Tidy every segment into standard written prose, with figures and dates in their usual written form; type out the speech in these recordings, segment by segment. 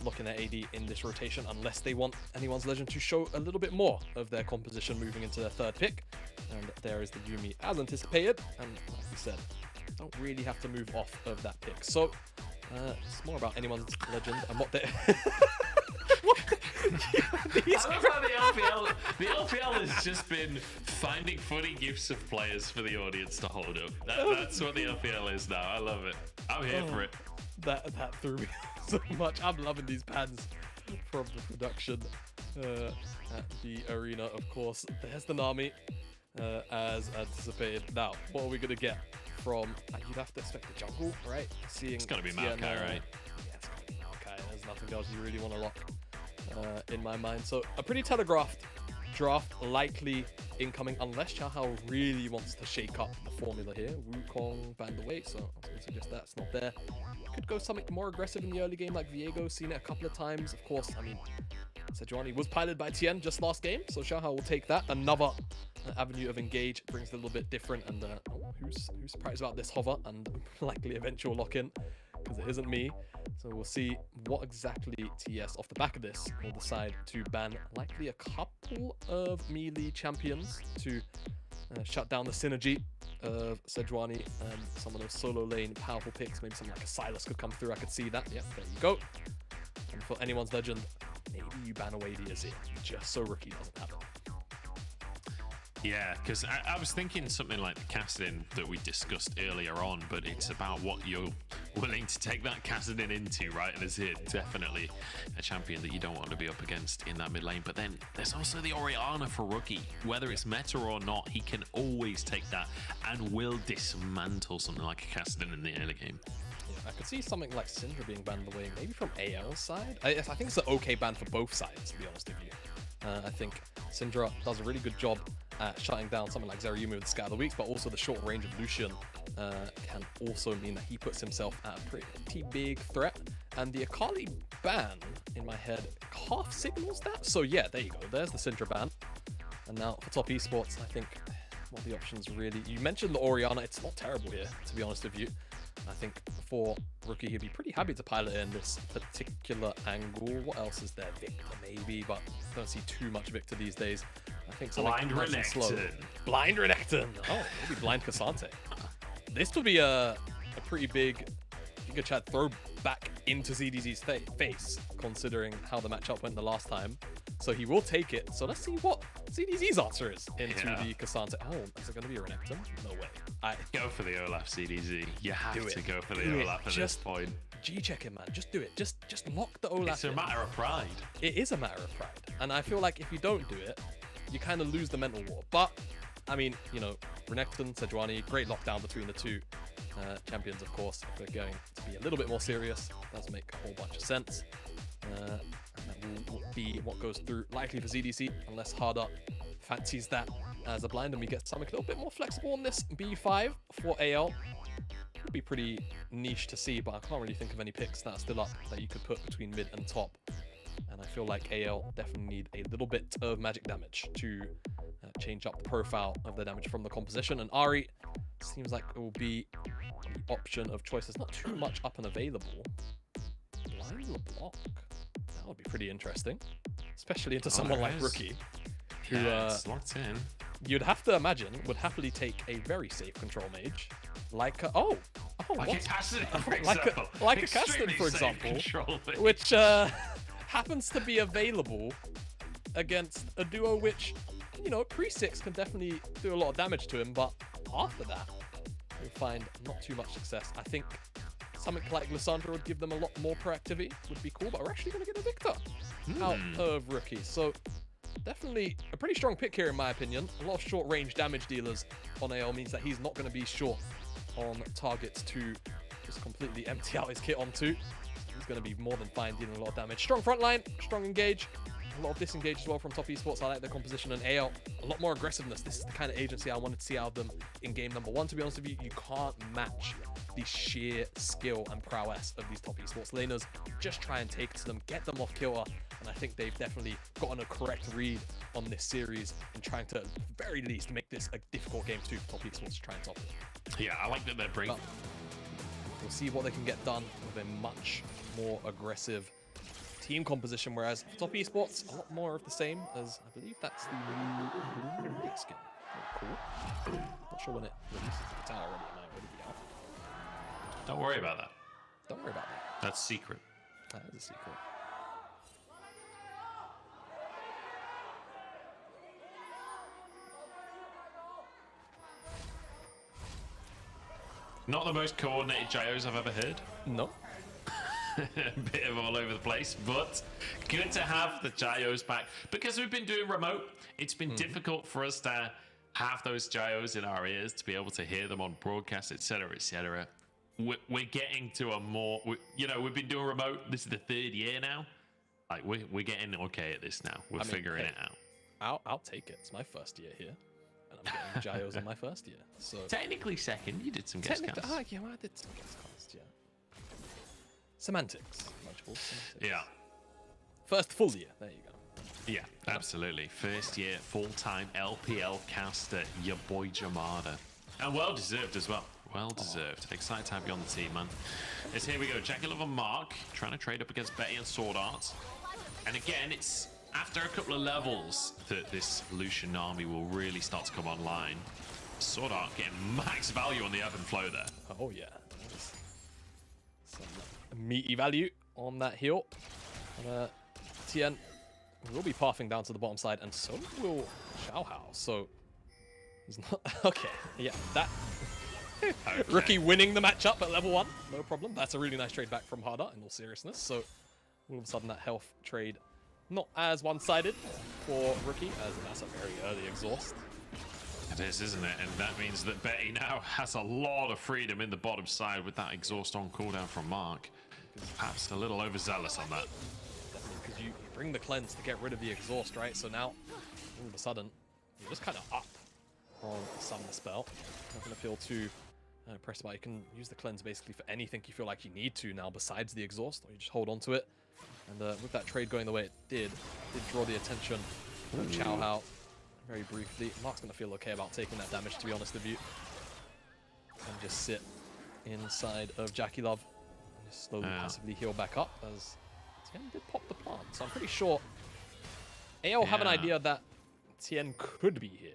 looking at AD in this rotation unless they want anyone's legend to show a little bit more of their composition moving into their third pick. And there is the Yuumi as anticipated. And like we said, don't really have to move off of that pick. So it's more about anyone's legend and what they... I love how the LPL has just been finding funny gifs of players for the audience to hold up. That's what the LPL is now. I love it. I'm here for it. That threw me so much. I'm loving these pans from the production at the arena, of course. There's the Nami, as anticipated. Now, what are we going to get from... you'd have to expect the jungle, right? Seeing it's going to be Tian, Maokai, right? Yeah, it's going to be Maokai. There's nothing else you really want to lock in my mind. So a pretty telegraphed draft likely incoming unless Xiaohao really wants to shake up the formula here. Wukong banned away, so I was going to suggest that's not there. Could go something more aggressive in the early game like Viego, seen it a couple of times. Of course, I mean, Sejuani was piloted by Tian just last game, so Xiaohao will take that. Another avenue of engage brings it a little bit different. And who's surprised about this hover and likely eventual lock-in? Because it isn't me. So we'll see what exactly TES off the back of this will decide to ban likely a couple of melee champions to shut down the synergy of Sejuani and some of those solo lane powerful picks. Maybe something like a Silas could come through. I could see that. Yeah, there you go. And for anyone's legend, maybe you ban away DSE just so Rookie doesn't have it. Yeah, because I was thinking something like the casting that we discussed earlier on, but it's about what you're willing to take that casting into, right? And is it definitely a champion that you don't want to be up against in that mid lane? But then there's also the Orianna for Rookie. Whether it's meta or not, he can always take that and will dismantle something like a casting in the early game. Yeah, I could see something like Syndra being banned away, maybe from AL's side. I think it's an okay ban for both sides, to be honest with you. I think Syndra does a really good job at shutting down something like Zeri with the Scatter the Weeks, but also the short range of LUcian can also mean that he puts himself at a pretty big threat. And the Akali ban, in my head, half signals that. So yeah, there you go. There's the Syndra ban. And now for top esports, I think what the options really... You mentioned the Orianna. It's not terrible here, to be honest with you. I think for Rookie, he'd be pretty happy to pilot in this particular angle. What else is there? Viktor, maybe, but I don't see too much Viktor these days. I think Blind Renekton. Blind Renekton. Oh, maybe Blind Ksante. This would be a pretty big Giga Chad throw back into ZDZ's face, considering how the matchup went the last time. So he will take it. So let's see what ZDZ's answer is into the Ksante. Oh, is it going to be a Renekton? No way. Go for the Olaf, ZDZ. You have to go for the Olaf at this point. G-check him, man. Just do it. Just lock the Olaf. It's a matter of pride. It is a matter of pride. And I feel like if you don't do it, you kind of lose the mental war. But, I mean, you know, Renekton, Sejuani, great lockdown between the two champions, of course. If we're going to be a little bit more serious, does make a whole bunch of sense. And that will be what goes through likely for ZDC, unless Harder fancies that as a blind and we get something a little bit more flexible on this B5 for AL. Would be pretty niche to see, but I can't really think of any picks that are still up that you could put between mid and top. And I feel like AL definitely need a little bit of magic damage to change up the profile of the damage from the composition. And Ahri seems like it will be the option of choice. There's not too much up and available. Blind LeBlanc. That would be pretty interesting, especially into someone like Rookie, who it's locked in. You'd have to imagine would happily take a very safe control mage, like a, like a Ksante, for example. like a Ksante, for example, which happens to be available against a duo which, you know, pre-6 can definitely do a lot of damage to him, but after that, you'll find not too much success. I think something like Lissandra would give them a lot more proactivity, would be cool, but we're actually going to get a Viktor out of Rookie. So definitely a pretty strong pick here, in my opinion. A lot of short range damage dealers on AL means that he's not going to be short on targets to just completely empty out his kit onto. He's going to be more than fine dealing a lot of damage. Strong front line, strong engage. A lot of disengage as well from top esports. I like their composition, and AL, a lot more aggressiveness. This is the kind of agency I wanted to see out of them in game number 1. To be honest with you, you can't match the sheer skill and prowess of these top esports laners. Just try and take to them, get them off kilter, and I think they've definitely gotten a correct read on this series and trying to, at the very least, make this a difficult game for top esports to try and top it. Yeah, I like that they're bringing. We'll see what they can get done with a much more aggressive team composition, whereas for top esports, a lot more of the same, as I believe that's the new skin. Oh, cool. Not sure when it releases. If it's out already, it might already be out. Don't worry about that. Don't worry about that. That's secret. That is a secret. Not the most coordinated gyos I've ever heard. No. A bit of all over the place, but good to have the gyos back. Because we've been doing remote, it's been difficult for us to have those gyos in our ears, to be able to hear them on broadcast, etc., etc. We're getting to a more, you know, we've been doing remote. This is the 3rd year now. Like, we're getting okay at this now. We're figuring it out. I'll take it. It's my first year here. And I'm getting gyos on my first year. So technically second, you did some guest casts. Yeah, well, I did some guest casts, yeah. Semantics. Munchables, semantics. Yeah. First full year. There you go. Yeah, absolutely. First year full-time LPL caster, your boy Jamada. And well deserved as well. Well deserved. Excited to have you on the team, man. As here we go. JackeyLove and Mark trying to trade up against Betty and SwordArt. And again, it's after a couple of levels that this LUcian Nami will really start to come online. SwordArt getting max value on the ebb and flow there. Oh yeah. Some meaty value on that heal. And Tian will be pathing down to the bottom side, and so will Xiaohao. So he's not okay. Yeah, that okay. Rookie winning the matchup at level 1, no problem. That's a really nice trade back from Harder, in all seriousness. So all of a sudden that health trade not as one-sided for Rookie, as that's a very early exhaust. It is, isn't it? And that means that Betty now has a lot of freedom in the bottom side with that exhaust on cooldown from Mark. Perhaps a little overzealous on that. Definitely, because you bring the cleanse to get rid of the exhaust, right? So now, all of a sudden, you're just kind of up on Summon the Spell. Not going to feel too pressed about it. You can use the cleanse basically for anything you feel like you need to now besides the exhaust, or you just hold on to it. And with that trade going the way it did draw the attention of Xiaohao very briefly. Mark's going to feel okay about taking that damage, to be honest with you. And just sit inside of JackeyLove and just slowly passively heal back up, as Tian did pop the plant. So I'm pretty sure AO have an idea that Tian could be here.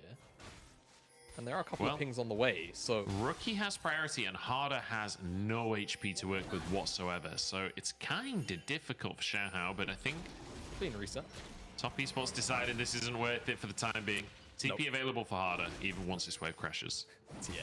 And there are a couple of pings on the way, so... Rookie has priority and Harder has no HP to work with whatsoever, so it's kind of difficult for Xiaohao, but I think... Clean reset. Top Esports decided this isn't worth it for the time being. TP available for Harder, even once this wave crashes. Tian.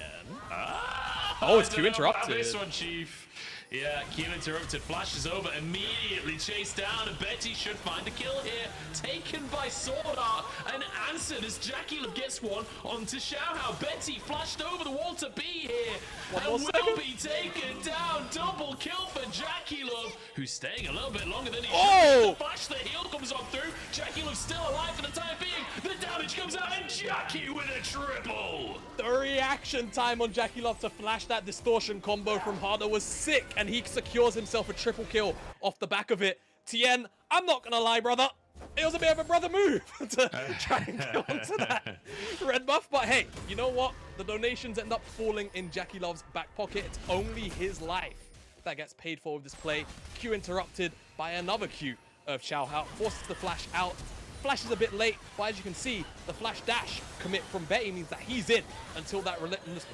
Oh, it's Q interrupted. This one, Chief. Yeah, Q interrupted, flashes over, immediately chased down, and Betty should find a kill here. Taken by SwordArt, and answered as JackeyLove gets one onto Xiaohao. Betty flashed over the wall to be here, and will be taken down. Double kill for JackeyLove, who's staying a little bit longer than he should. The flash, the heal comes on through. JackeyLove's still alive for the time being. The damage comes out, and Jackie with a triple. The reaction time on JackeyLove to flash that distortion combo from Harder was sick, and he secures himself a triple kill off the back of it. Tian, I'm not gonna lie, brother, it was a bit of a brother move to try and kill onto that red buff, but hey, you know what? The donations end up falling in JackeyLove's back pocket. It's only his life that gets paid for with this play. Q interrupted by another Q of Xiaohao, forces the flash out. Flash is a bit late, but as you can see, the flash dash commit from Betty means that he's in until that relentless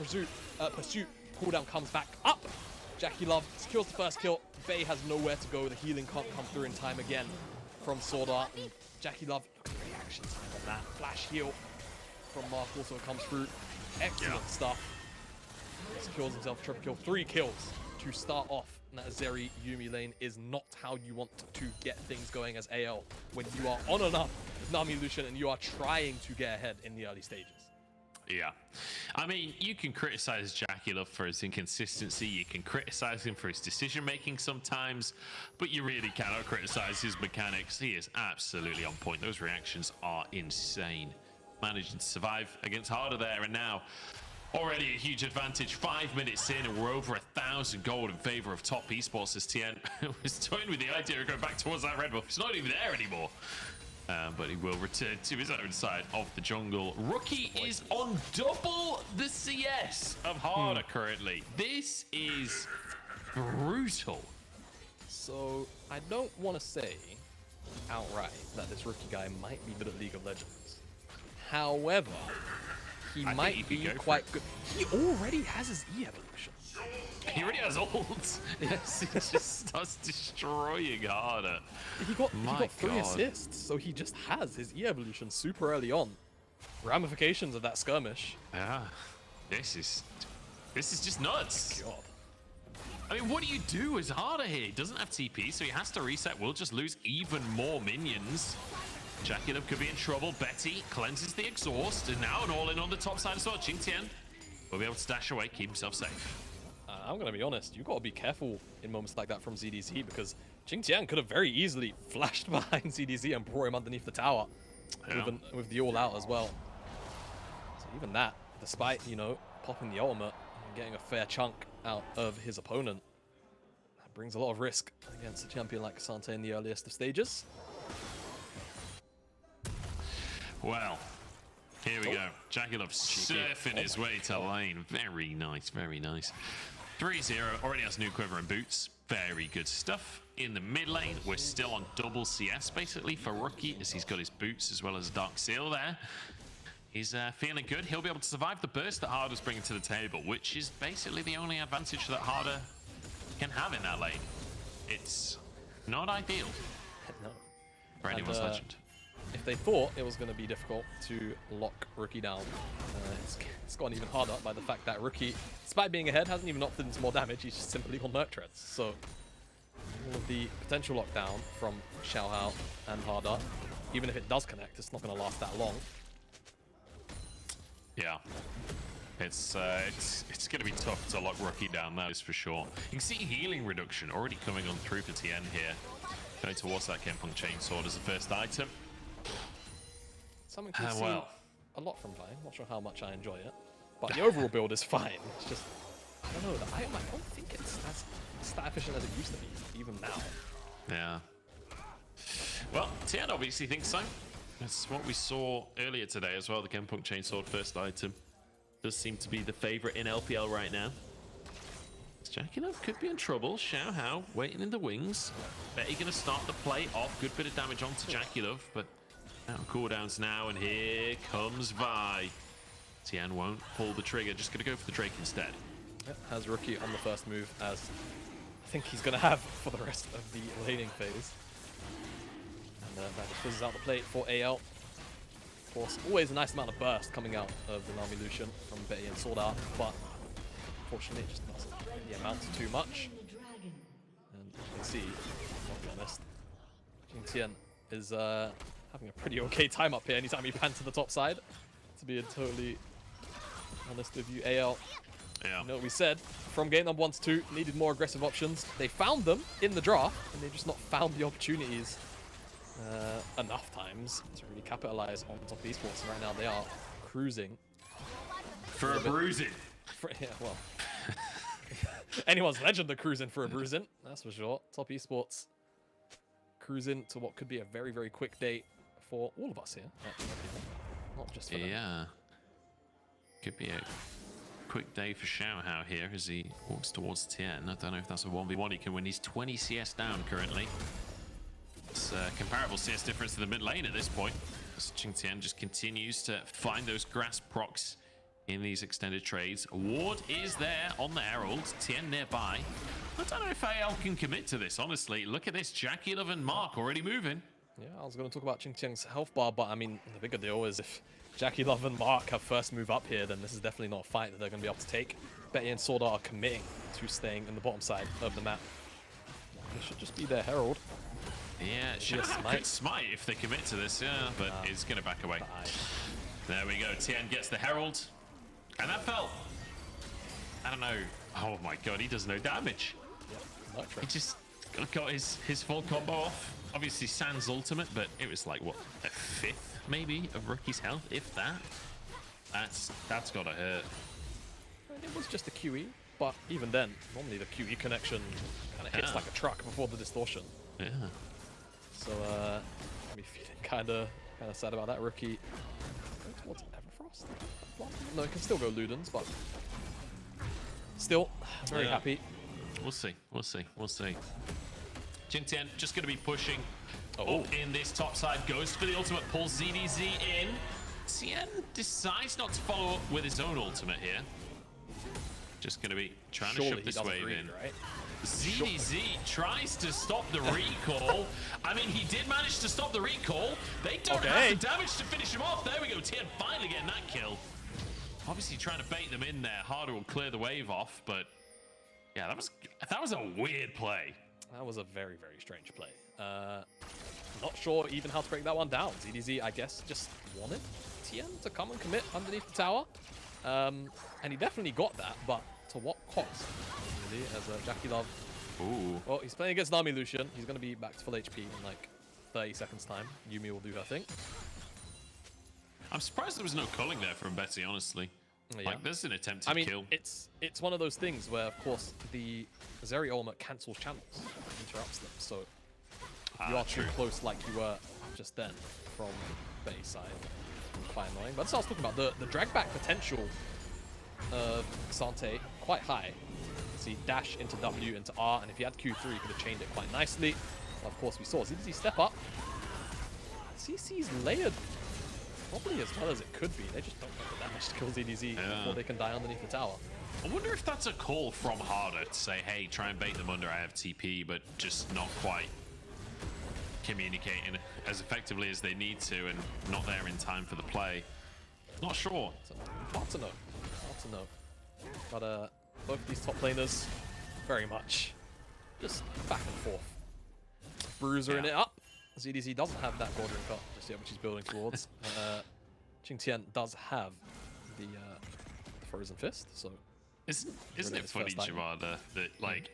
pursuit cooldown comes back up. JackeyLove secures the first kill. Betty has nowhere to go. The healing can't come through in time again from SwordArt. And JackeyLove, look at the reaction time on that. Flash heal from Mark also comes through. Excellent stuff. Secures himself a triple kill. 3 kills to start off. And that Zeri Yuumi lane is not how you want to get things going as AL when you are on and up with Nami LUcian and you are trying to get ahead in the early stages. Yeah. I mean, you can criticize JackeyLove for his inconsistency. You can criticize him for his decision-making sometimes, but you really cannot criticize his mechanics. He is absolutely on point. Those reactions are insane. Managing to survive against Harder there, and now already a huge advantage. 5 minutes in, and we're over 1,000 gold in favor of Top Esports as Tian was toying with the idea of going back towards that red buff. It's not even there anymore. But he will return to his own side of the jungle. Rookie is on double the CS of Harder currently. This is brutal. So I don't want to say outright that this rookie guy might be good at League of Legends. However, he might be quite good. He already has his E evolution. He already has ults. Yes, he just starts destroying harder. He got 3 assists, so he just has his E evolution super early on. Ramifications of that skirmish. Yeah, this is just nuts. God. I mean, what do you do as harder here? He doesn't have TP, so he has to reset. We'll just lose even more minions. JackeyLove could be in trouble. Betty cleanses the exhaust, and now an all-in on the top side as well. QingTian will be able to dash away, keep himself safe. I'm going to be honest, you've got to be careful in moments like that from ZDZ, because QingTian could have very easily flashed behind ZDZ and brought him underneath the tower, with the all-out as well. So even that, despite, you know, popping the ultimate and getting a fair chunk out of his opponent, that brings a lot of risk against a champion like Ksante in the earliest of stages. Well, here we go. JackeyLove surfing his way to lane. Very nice, very nice. 3-0, already has new quiver and boots. Very good stuff. In the mid lane, we're still on double CS basically for Rookie, as he's got his boots as well as Dark Seal there. He's feeling good. He'll be able to survive the burst that Harder's bringing to the table, which is basically the only advantage that Harder can have in that lane. It's not ideal No. for anyone's legend. If they thought it was going to be difficult to lock Rookie down, it's gotten even harder by the fact that Rookie, despite being ahead, hasn't even opted into more damage. He's just simply on Merc Treads. So all of the potential lockdown from Xiaohao and Harder, even if it does connect, it's not going to last that long. Yeah, it's going to be tough to lock Rookie down, that is for sure. You can see healing reduction already coming on through for Tian here. Going towards that Kenpung Chainsword as the first item. Something we've seen a lot from Vine. Not sure how much I enjoy it, but the overall build is fine. It's just, I don't know, I don't think it's as stat efficient as it used to be, even now. Yeah. Well, Tian obviously thinks so. That's what we saw earlier today as well. The Kenpung Chainsword first item does seem to be the favorite in LPL right now. JackeyLove could be in trouble. Xiaohao waiting in the wings. Betty going to start the play off. Good bit of damage onto JackeyLove, but out of cooldowns now, and here comes Vi. Tian won't pull the trigger, just going to go for the Drake instead. Yep, has Rookie on the first move, as I think he's going to have for the rest of the laning phase. And that just fizzes out the plate for AL. Of course, always a nice amount of burst coming out of the Nami LUcian from Betty and SwordArt, but unfortunately it just doesn't really amount to too much. And you can see, I'll be honest, QingTian is having a pretty okay time up here anytime he pans to the top side. To be totally honest with you, AL, yeah. You know what we said, from game number 1 to 2, needed more aggressive options. They found them in the draft, and they've just not found the opportunities enough times to really capitalize on top of esports. And right now they are cruising. For a bruising. Yeah, well. Anyone's legend are cruising for a bruising, that's for sure. Top esports cruising to what could be a very, very quick day for all of us here. Not just for them. Yeah. Could be a quick day for Xiaohao here as he walks towards Tian. I don't know if that's a 1v1 he can win. He's 20 CS down currently. It's a comparable CS difference to the mid lane at this point. As QingTian just continues to find those grass procs in these extended trades. Ward is there on the Herald. Tian nearby. I don't know if AL can commit to this, honestly. Look at this. JackeyLove and Mark already moving. Yeah, I was going to talk about QingTian's health bar, but I mean, the bigger deal is if JackeyLove and Mark have first move up here, then this is definitely not a fight that they're going to be able to take. Betty and SwordArt are committing to staying in the bottom side of the map. It should just be their Herald. Yeah, Xiaohao could smite if they commit to this, yeah, but it's going to back away. There we go. Tian gets the Herald. And that felt, I don't know. Oh my god, he does no damage. Yeah, he just got his full combo off. Obviously Sans ultimate, but it was like, what, a fifth maybe of Rookie's health, if that? That's gotta hurt. It was just a QE, but even then, normally the QE connection kind of hits like a truck before the distortion. Yeah. So, I'm feeling kind of sad about that. Rookie going towards Everfrost. No, it can still go Ludens, but still very happy. We'll see. QingTian just going to be pushing Oh, in this top side, goes for the ultimate, pulls ZDZ in. Tian decides not to follow up with his own ultimate here. Just going to be trying to shove this wave in. Right? ZDZ tries to stop the recall. I mean, he did manage to stop the recall. They don't have the damage to finish him off. There we go. Tian finally getting that kill. Obviously trying to bait them in there. Harder will clear the wave off, but yeah, that was a weird play. That was a very, very strange play. Not sure even how to break that one down. ZDZ, I guess, just wanted Tian to come and commit underneath the tower. And he definitely got that, but to what cost? Really, as JackeyLove. Ooh. Well, he's playing against Nami LUcian. He's going to be back to full HP in like 30 seconds time. Yuumi will do her thing. I'm surprised there was no culling there from Betty, honestly. Yeah. Like, there's an attempt to kill. It's one of those things where, of course, the Zeri ultimate cancels channels and interrupts them. So you are too close like you were just then from Betty's side. Quite annoying. But that's what I was talking about. The drag back potential of Ksante quite high. See, dash into W, into R, and if he had Q3, he could have chained it quite nicely. Well, of course, we saw ZDZ step up. CC's layered probably as well as it could be. They just don't get the damage to kill ZDZ before they can die underneath the tower. I wonder if that's a call from Harder to say, hey, try and bait them under, I have TP, but just not quite communicating as effectively as they need to and not there in time for the play. Not sure. Hard to know. Hard to know. But both these top laners, very much just back and forth. Bruiser in it up. ZDZ doesn't have that Gordon cut just yet, which he's building towards. QingTian does have the Frozen Fist, so... Isn't it funny, Jamada, that, like,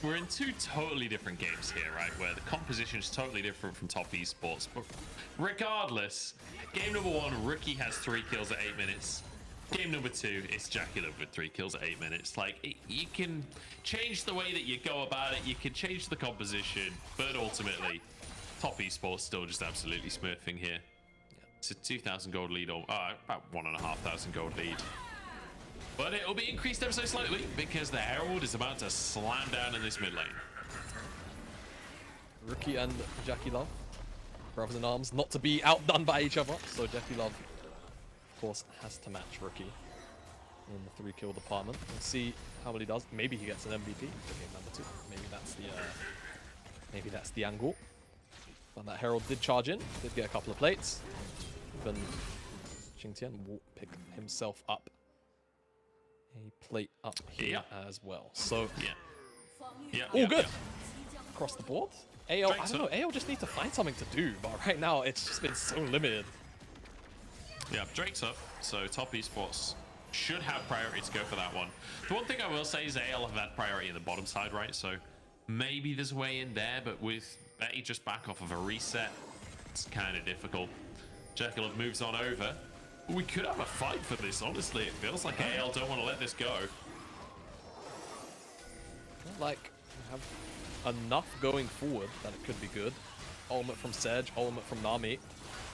we're in two totally different games here, right? Where the composition is totally different from top esports. But regardless, game number 1, Rookie has 3 kills at 8 minutes. Game number 2, it's JackeyLove with 3 kills at 8 minutes. Like, you can change the way that you go about it, you can change the composition, but ultimately, top esports still just absolutely smurfing here. It's a 2,000 gold lead, or about 1,500 gold lead. But it'll be increased ever so slightly because the Herald is about to slam down in this mid lane. Rookie and JackeyLove, brothers in arms, not to be outdone by each other. So JackeyLove, of course, has to match Rookie in the 3-kill department. We'll see how well he does. Maybe he gets an MVP for game number 2. Maybe that's the angle. But that Herald did charge in, did get a couple of plates. Even QingTian will pick himself up a plate up here as well. So all good across the board. AL, I don't know, AL just need to find something to do, but right now it's just been so limited. Yeah, Drake's up, so top esports should have priority to go for that one. The one thing I will say is AL have had priority in the bottom side, right? So maybe there's a way in there, but with Betty just back off of a reset, it's kind of difficult. JackeyLove moves on over. We could have a fight for this, honestly. It feels like AL don't want to let this go. Like, we have enough going forward that it could be good. Ultimate from Sej, ultimate from Nami.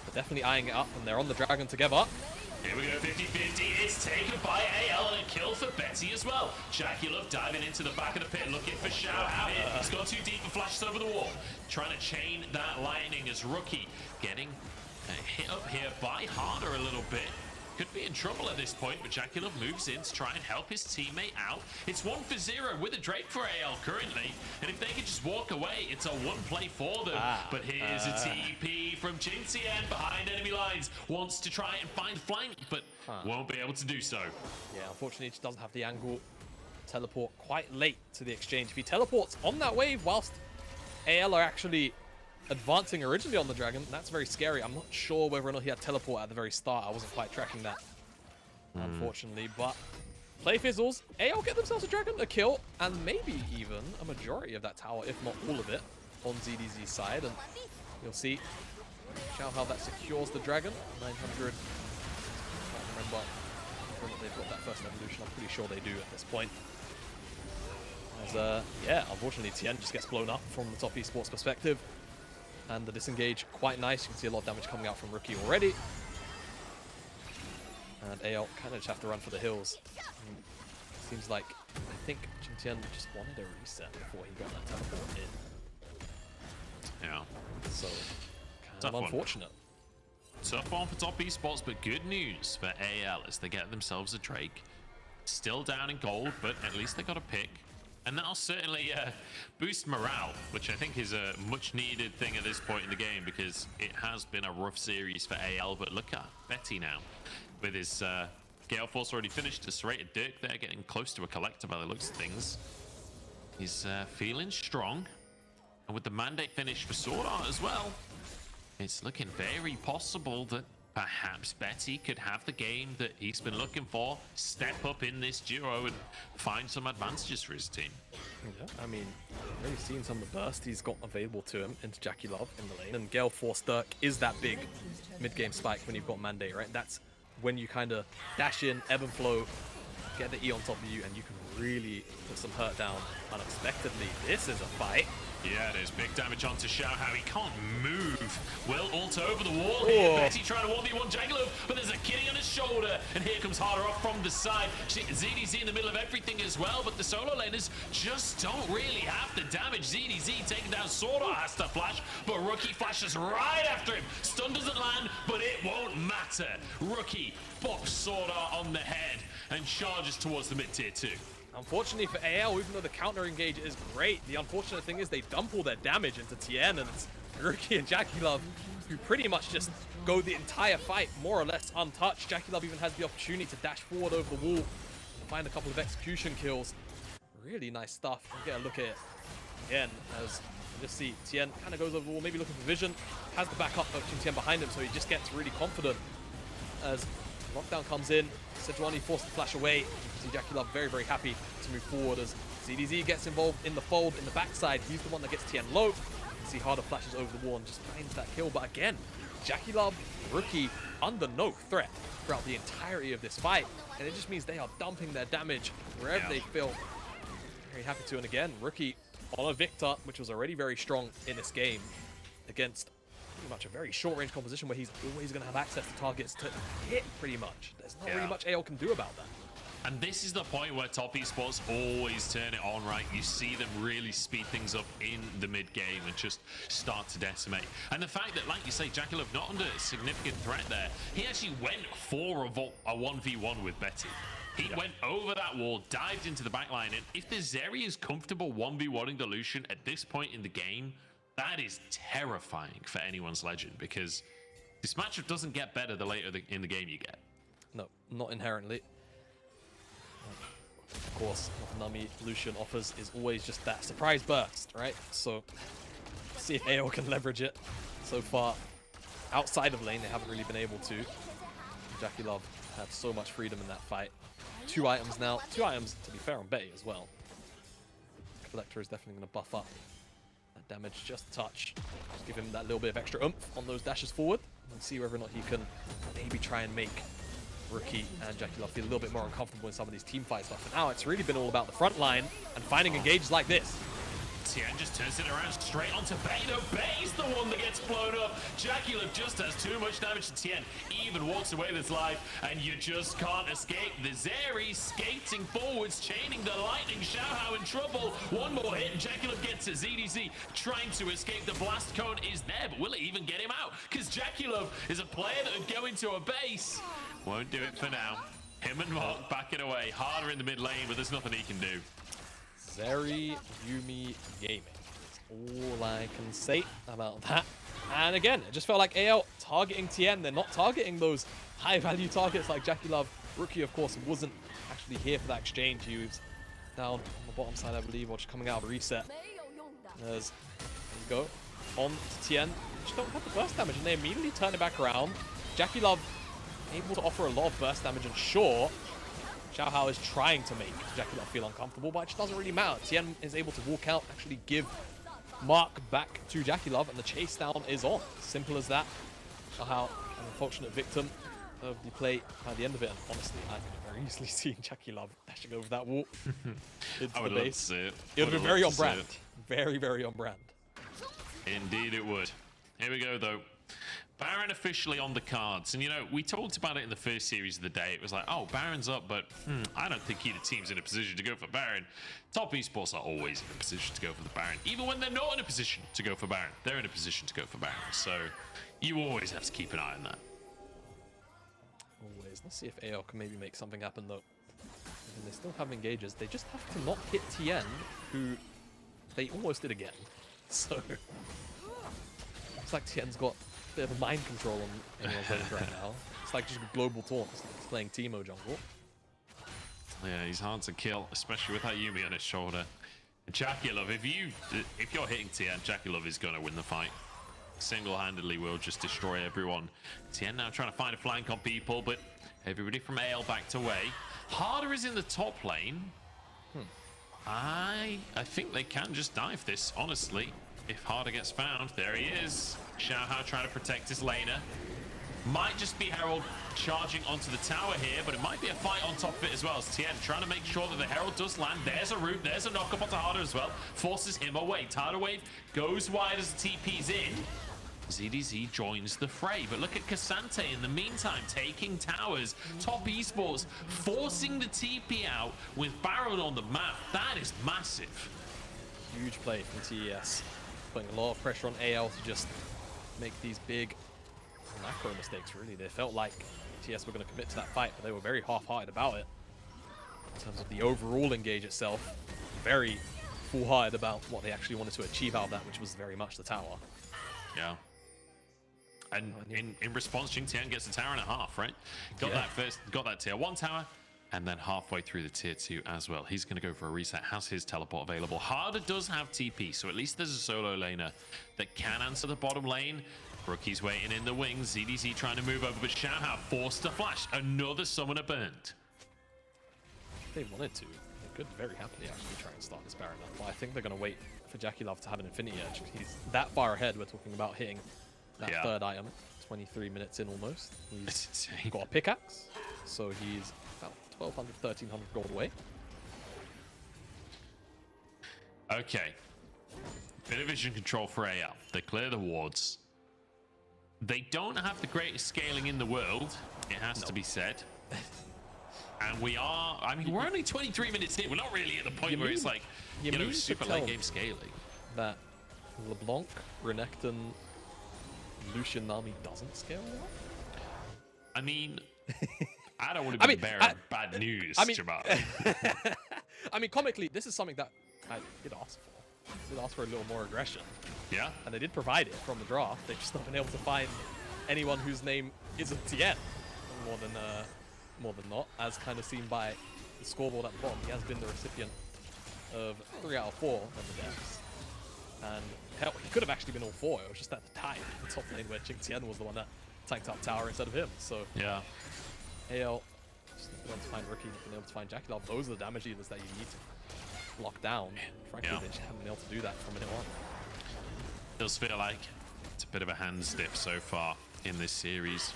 They're definitely eyeing it up, and they're on the dragon together. Here we go, 50-50. It's taken by AL and a kill for Betty as well. JackeyLove diving into the back of the pit, looking for Xiaohao here. He's gone too deep and flashes over the wall. Trying to chain that lightning as Rookie getting hit up here by Harder a little bit. Could be in trouble at this point, but JackeyLove moves in to try and help his teammate out. It's 1-for-0 with a Drake for AL currently, and if they can just walk away, it's a one play for them. But here's a TP from QingTian behind enemy lines. Wants to try and find flank, but won't be able to do so. Yeah, unfortunately, he just doesn't have the angle. Teleport quite late to the exchange. If he teleports on that wave whilst AL are actually advancing originally on the dragon, that's very scary. I'm not sure whether or not he had teleport at the very start. I wasn't quite tracking that, unfortunately. But play fizzles. AL get themselves a dragon, a kill, and maybe even a majority of that tower, if not all of it, on ZDZ's side. And you'll see Xiaohao that secures the dragon. 900. I can't remember whether they've got that first evolution. I'm pretty sure they do at this point. As, yeah, unfortunately, Tian just gets blown up from the top esports perspective. And the disengage quite nice. You can see a lot of damage coming out from Rookie already. And AL kind of just have to run for the hills. And seems like, I think QingTian just wanted a reset before he got that teleport in. Yeah. So, kind of unfortunate. Tough one for top esports, but good news for AL as they get themselves a Drake. Still down in gold, but at least they got a pick. And that'll certainly boost morale, which I think is a much needed thing at this point in the game, because it has been a rough series for AL. But look at Betty now with his Gale Force already finished. A serrated Dirk there, getting close to a collector by the looks of things. He's feeling strong. And with the mandate finish for SwordArt as well, it's looking very possible that perhaps Betty could have the game that he's been looking for, step up in this duo and find some advantages for his team. Yeah, I mean, I've already seen some of the burst he's got available to him into JackeyLove in the lane. And Gale Force Dirk is that big mid-game spike when you've got Mandate, right? That's when you kind of dash in, ebb and flow, get the E on top of you, and you can really put some hurt down unexpectedly. This is a fight. Yeah, there's big damage onto Xiaohao. He can't move. Will ult over the wall here. Betty trying to 1v1 JackeyLove, but there's a kitty on his shoulder. And here comes Harder off from the side. ZDZ in the middle of everything as well, but the solo laners just don't really have the damage. ZDZ taking down SwordArt, has to flash, but Rookie flashes right after him. Stun doesn't land, but it won't matter. Rookie bops SwordArt on the head and charges towards the mid-tier 2. Unfortunately for AL, even though the counter engage is great, the unfortunate thing is they dump all their damage into Tian, and it's Rookie and JackeyLove who pretty much just go the entire fight more or less untouched. JackeyLove even has the opportunity to dash forward over the wall and find a couple of execution kills. Really nice stuff. We'll get a look at it again as you just see Tian kind of goes over the wall, maybe looking for vision, has the backup of QingTian behind him, so he just gets really confident as lockdown comes in. Sejuani forced to flash away. You can see JackeyLove very, very happy to move forward as ZDZ gets involved in the fold in the backside. He's the one that gets Tian low. You can see Harder flashes over the wall and just finds that kill. But again, JackeyLove, Rookie, under no threat throughout the entirety of this fight. And it just means they are dumping their damage wherever they feel very happy to. And again, Rookie on a Viktor, which was already very strong in this game, against pretty much a very short-range composition where he's always going to have access to targets to hit pretty much. There's not really much AL can do about that. And this is the point where top esports always turn it on, right? You see them really speed things up in the mid-game and just start to decimate. And the fact that, like you say, JackeyLove not under significant threat there. He actually went for a 1v1 with Betty. He went over that wall, dived into the backline, and if the Zeri is comfortable 1v1ing the LUcian at this point in the game, that is terrifying for anyone's Legend, because this matchup doesn't get better the later in the game you get. No, not inherently. Of course, what Nami LUcian offers is always just that surprise burst, right? So, see if AO can leverage it. So far, outside of lane, they haven't really been able to. JackeyLove had so much freedom in that fight. 2 items now. 2 items, to be fair, on Betty as well. Collector is definitely going to buff up that damage just a touch. Just give him that little bit of extra oomph on those dashes forward and see whether or not he can maybe try and make Rookie and JackeyLove feel a little bit more uncomfortable in some of these team fights. But for now, it's really been all about the front line and finding engages like this. Tian just turns it around straight onto Bay. No, Bay's the one that gets blown up. JackeyLove just has too much damage to Tian. Even walks away with his life, and you just can't escape. The Zeri skating forwards, chaining the lightning. Xiaohao in trouble. One more hit, and JackeyLove gets to ZDZ. Trying to escape. The blast cone is there, but will it even get him out? Because JackeyLove is a player that would go into a base. Won't do it for now. Him and Mark backing away. Harder in the mid lane, but there's nothing he can do. Zeri, Yuumi gaming. That's all I can say about that. And again, it just felt like AL targeting Tian. They're not targeting those high-value targets like JackeyLove. Rookie, of course, wasn't actually here for that exchange. He was down on the bottom side, I believe, or just coming out of a reset. There you go. On to Tian. Just don't have the burst damage, and they immediately turn it back around. JackeyLove able to offer a lot of burst damage, and sure, Xiaohao is trying to make JackeyLove feel uncomfortable, but it just doesn't really matter. Tian is able to walk out, actually give Mark back to JackeyLove, and the chase down is on. Simple as that. Xiaohao, an unfortunate victim of the play by the end of it, and honestly, I could very easily see JackeyLove dashing over that wall into the base. See it. It would have been very on brand. Very, very on brand. Indeed it would. Here we go, though. Baron officially on the cards. And, you know, we talked about it in the first series of the day. It was like, oh, Baron's up, but I don't think either team's in a position to go for Baron. Top Esports are always in a position to go for the Baron. Even when they're not in a position to go for Baron, they're in a position to go for Baron. So you always have to keep an eye on that. Always. Let's see if AL can maybe make something happen, though. And they still have engagers. They just have to not hit Tian, who they almost did again. So looks like Tian's got a bit of a mind control on anyone's range right now. It's like just global taunts. He's playing Teemo jungle. Yeah, he's hard to kill, especially with that Yuumi on his shoulder. JackeyLove, if you're hitting Tian, JackeyLove is going to win the fight. Single-handedly will just destroy everyone. Tian now trying to find a flank on people, but everybody from AL backed away. Harder is in the top lane. I think they can just dive this, honestly. If Harder gets found, there he is. Xiaohao trying to protect his laner. Might just be Herald charging onto the tower here, but it might be a fight on top of it as well. As Tian trying to make sure that the Herald does land. There's a root, there's a knock up onto Harder as well. Forces him away. Tidal Wave goes wide as the TP's in. ZDZ joins the fray, but look at Ksante in the meantime taking towers. Top Esports forcing the TP out with Baron on the map. That is massive. Huge play from TES, putting a lot of pressure on AL to just make these big macro mistakes. Really, they felt like TES were going to commit to that fight, but they were very half-hearted about it. In terms of the overall engage itself, very full-hearted about what they actually wanted to achieve out of that, which was very much the tower. Yeah. And in response, QingTian gets a tower and a half, right? Got that tier 1 tower, and then halfway through the tier 2 as well. He's going to go for a reset, has his teleport available. Harder does have TP, so at least there's a solo laner that can answer the bottom lane. Rookie's waiting in the wings. ZDZ trying to move over, but Xiaohao forced to flash. Another summoner burnt. If they wanted to, they could very happily actually try and start this Baron up, but I think they're going to wait for JackeyLove to have an Infinity Edge. He's that far ahead. We're talking about hitting that third item, 23 minutes in almost. He's got a pickaxe, so he's about 1,200, 1,300 gold away. Okay. Bit of vision control for AL. They clear the wards. They don't have the greatest scaling in the world, it has to be said. And we are, I mean, we're only 23 minutes in. We're not really at the point where it's like, you know, super late game scaling. That LeBlanc, Renekton, LUcian, Nami doesn't scale well? I mean, I don't want to be bearing bad news, Jamada. I mean, comically, this is something that I did ask for. I did ask for a little more aggression. Yeah. And they did provide it from the draft. They've just not been able to find anyone whose name isn't Tian. More than not, as kind of seen by the scoreboard at the bottom. He has been the recipient of 3 out of 4 of the deaths. And hell, he could have actually been all 4. It was just at the time in the top lane where QingTian was the one that tanked up tower instead of him. So yeah, AL just been able to find Rookie, been able to find JackeyLove. Those are the damage dealers that you need to lock down. Frankly, they just haven't been able to do that from minute 1. Does feel like it's a bit of a hand stiff so far in this series,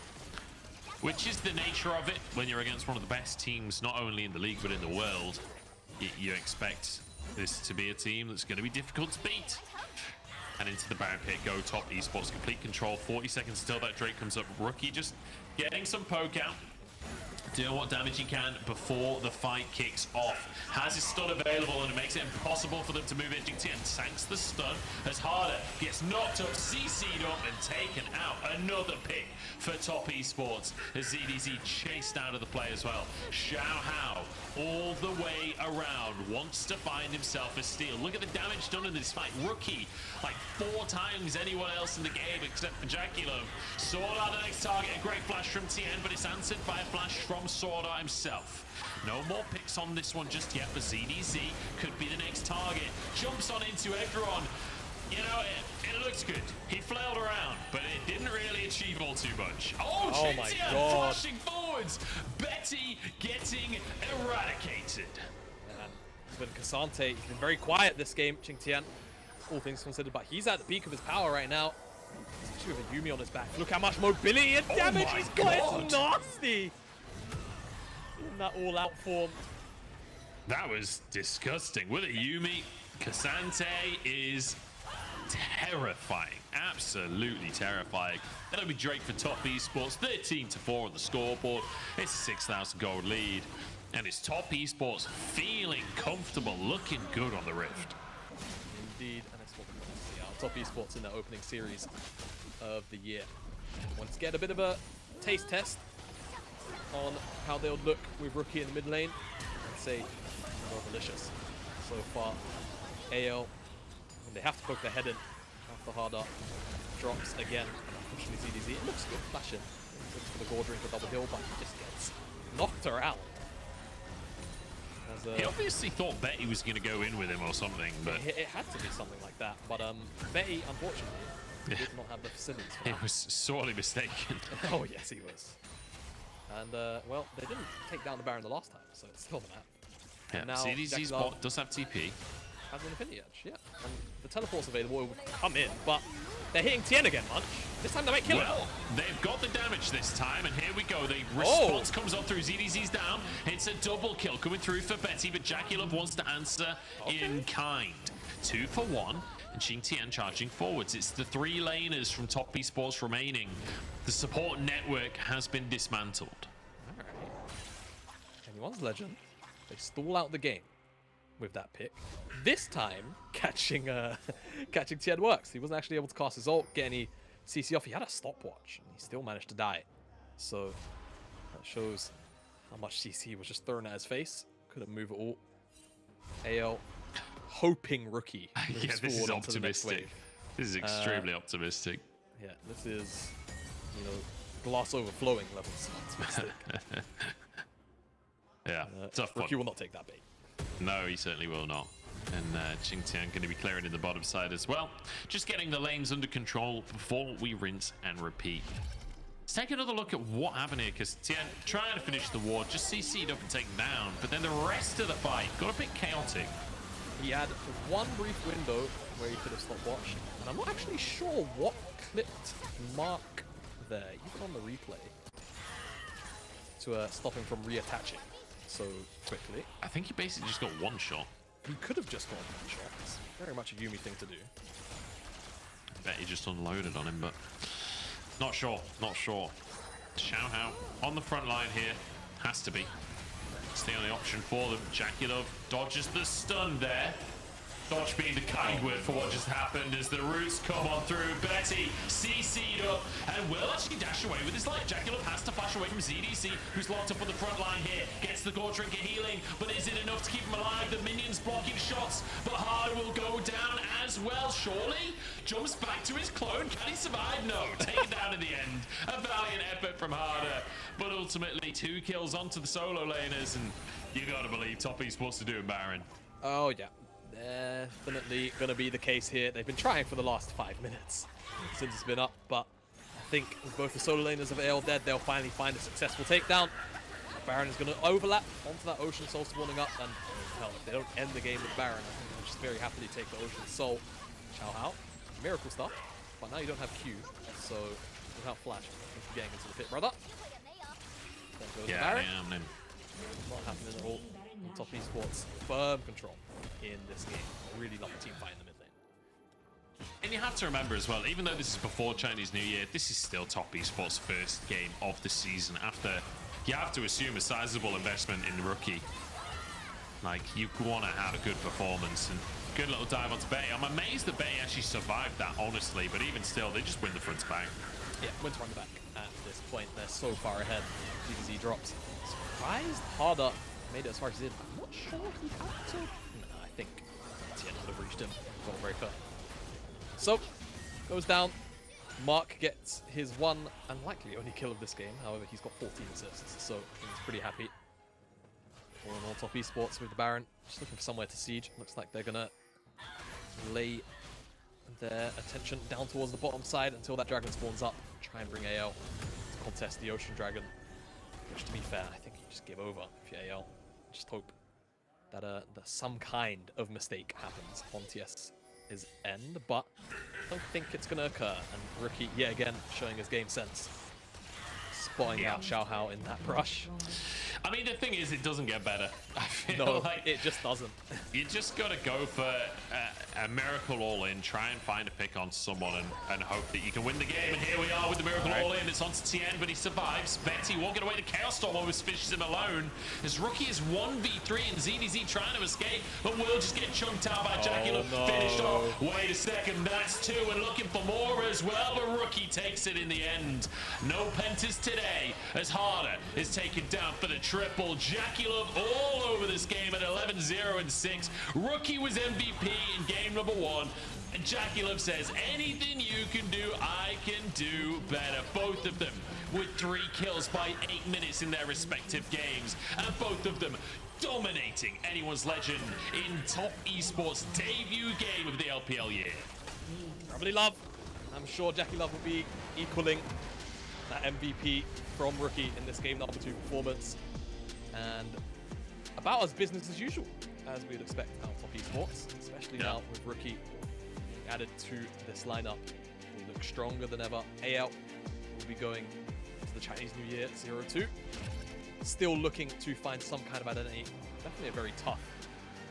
which is the nature of it when you're against one of the best teams, not only in the league but in the world. You expect this to be a team that's going to be difficult to beat. And into the Baron pit go Top Esports, complete control. 40 seconds until that Drake comes up. Rookie just getting some poke out, doing what damage he can before the fight kicks off. Has his stun available, and it makes it impossible for them to move in. QingTian tanks the stun as Harder gets knocked up, CC'd up, and taken out. Another pick for Top Esports as ZDZ chased out of the play as well. Xiaohao all the way around, wants to find himself a steal. Look at the damage done in this fight. Rookie, like 4 times anyone else in the game except for JackeyLove. SwordArt the next target, a great flash from Tian, but it's answered by a flash from SwordArt himself. No more picks on this one just yet, but ZDZ could be the next target. Jumps on into everyone. You know, it looks good. He flailed around, but it didn't really achieve all too much. Oh, QingTian flashing forwards. Betty getting eradicated. Man, it's been Ksante. He's been very quiet this game, QingTian, all things considered, but he's at the peak of his power right now. Especially with a Yuumi on his back. Look how much mobility and damage he's got. It's nasty. In that all-out form. That was disgusting. With a Yuumi, Ksante is terrifying. absolutely terrifying. That'll be Drake for top esports, 13-4 on the scoreboard. It's a 6,000 gold lead, and it's top esports feeling comfortable, looking good on the Rift. Indeed, and it's what we want to see out top esports in their opening series of the year. Want to get a bit of a taste test on how they would look with Rookie in the mid lane. I'd say more delicious so far. AL, when they have to poke their head in after harder drops again. Unfortunately, ZDZ, it looks good, flashing. Looks for the gore drink, a double hill, but he just gets knocked her out. He obviously thought Betty was going to go in with him or something, but it had to be something like that. But Betty, unfortunately, did not have the facilities for that. He was sorely mistaken. Oh yes, he was. And well, they didn't take down the Baron the last time, so it's still the map. Yeah, now CDZ's bot does have TP. Has an Infinity Edge, yeah. And the teleport's available, it will come in, but they're hitting Tian again, Munch. This time they might kill him. Well, they've got the damage this time, and here we go. The response comes up through ZDZ's down. It's a double kill coming through for Betty, but JackeyLove wants to answer in kind. 2 for 1, and QingTian charging forwards. It's the 3 laners from top esports remaining. The support network has been dismantled. All right. Anyone's legend. They stall out the game with that pick. This time, catching Tian works. He wasn't actually able to cast his ult, get any CC off. He had a stopwatch, and he still managed to die. So that shows how much CC was just thrown at his face. Couldn't move at all. AL hoping Rookie moves yeah, this is optimistic. This is extremely optimistic. Yeah, this is, you know, glass overflowing levels of optimistic. Yeah, tough one. Rookie will not take that bait. No, he certainly will not. And QingTian going to be clearing in the bottom side as well. Just getting the lanes under control before we rinse and repeat. Let's take another look at what happened here, because Tian trying to finish the ward, just CC'd up and taken down. But then the rest of the fight got a bit chaotic. He had one brief window where he could have stopwatched, and I'm not actually sure what clipped Mark there, even on the replay, to stop him from reattaching so quickly. I think he basically just got one shot. He could have just gone one shot. It's very much a Yuumi thing to do. I bet he just unloaded on him, but not sure. Not sure. Xiaohao on the front line here. Has to be. It's the only option for them. JackeyLove dodges the stun there. Dodge being the kind word for what just happened as the roots come on through. Betty CC'd up and will actually dash away with his life. JackeyLove has to flash away from ZDC, who's locked up on the front line here. Gets the gore trinket healing, but is it enough to keep him alive? The minions blocking shots, but Harder will go down as well, surely? Jumps back to his clone. Can he survive? No. Taken down in the end. A valiant effort from Harder, but ultimately 2 kills onto the solo laners, and you gotta believe top esports to do it, Baron. Oh, yeah. Definitely going to be the case here. They've been trying for the last 5 minutes since it's been up, but I think with both the solo laners of AL dead, they'll finally find a successful takedown. Baron is going to overlap onto that Ocean Soul spawning up, and hell, if they don't end the game with Baron, I think they'll just very happily take the Ocean Soul. Xiaohao, miracle stuff, but now you don't have Q, so without Flash, I think you're getting into the pit, brother. There goes the Baron. Not happening at all. Top esports, firm control in this game. I really love the team fight in the mid lane. And you have to remember as well, even though this is before Chinese New Year, this is still top esports' first game of the season after you have to assume a sizable investment in the Rookie. Like, you want to have a good performance, and good little dive onto Bay. I'm amazed that Bay actually survived that, honestly, but even still, they just win the front to back. Yeah, win to run the back at this point. They're so far ahead. DBZ drops. Surprised Harder made it as far as he did. I'm not sure he had to. No, I think Tian would have reached him. Got very cut. So, goes down. Mark gets his one and likely only kill of this game. However, he's got 14 assists, so he's pretty happy. All in all, top esports with the Baron. Just looking for somewhere to siege. Looks like they're going to lay their attention down towards the bottom side until that dragon spawns up. Try and bring AL to contest the Ocean Dragon. Which, to be fair, I think you just give over if you're AL. Just hope that some kind of mistake happens on TS's end, but I don't think it's going to occur. And Rookie, yet again, showing his game sense. Spotting out Xiaohao in that brush. I mean, the thing is, it doesn't get better. I feel No, like it just doesn't. you just got to go for a miracle all-in, try and find a pick on someone and hope that you can win the game. And here we are with the miracle all-in. It's on to Tian, but he survives. Betty walking away. The Chaos Storm almost finishes him alone. As Rookie is 1v3 and ZDZ trying to escape, but will just get chunked out by JackeyLove. No. Finished off. Wait a second, that's 2 and looking for more as well, but Rookie takes it in the end. No Pentas today as Harder is taken down for the triple. JackeyLove all over this game at 11-0 and 6. Rookie was MVP in game number 1. And JackeyLove says, anything you can do, I can do better. Both of them with 3 kills by 8 minutes in their respective games. And both of them dominating anyone's legend in top esports debut game of the LPL year. Probably Love. I'm sure JackeyLove will be equaling that MVP from Rookie in this game number 2 performance. And about as business as usual as we'd expect out of top esports, especially now with Rookie being added to this lineup. Will look stronger than ever. AL will be going to the Chinese New Year 0-2. Still looking to find some kind of identity. Definitely a very tough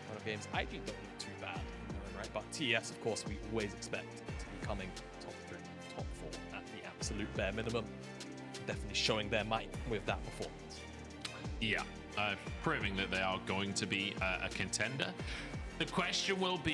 run of games. IG don't look too bad in their own right, but TES, of course, we always expect to be coming top 3, top 4 at the absolute bare minimum. Definitely showing their might with that performance. Yeah, proving that they are going to be a contender. The question will be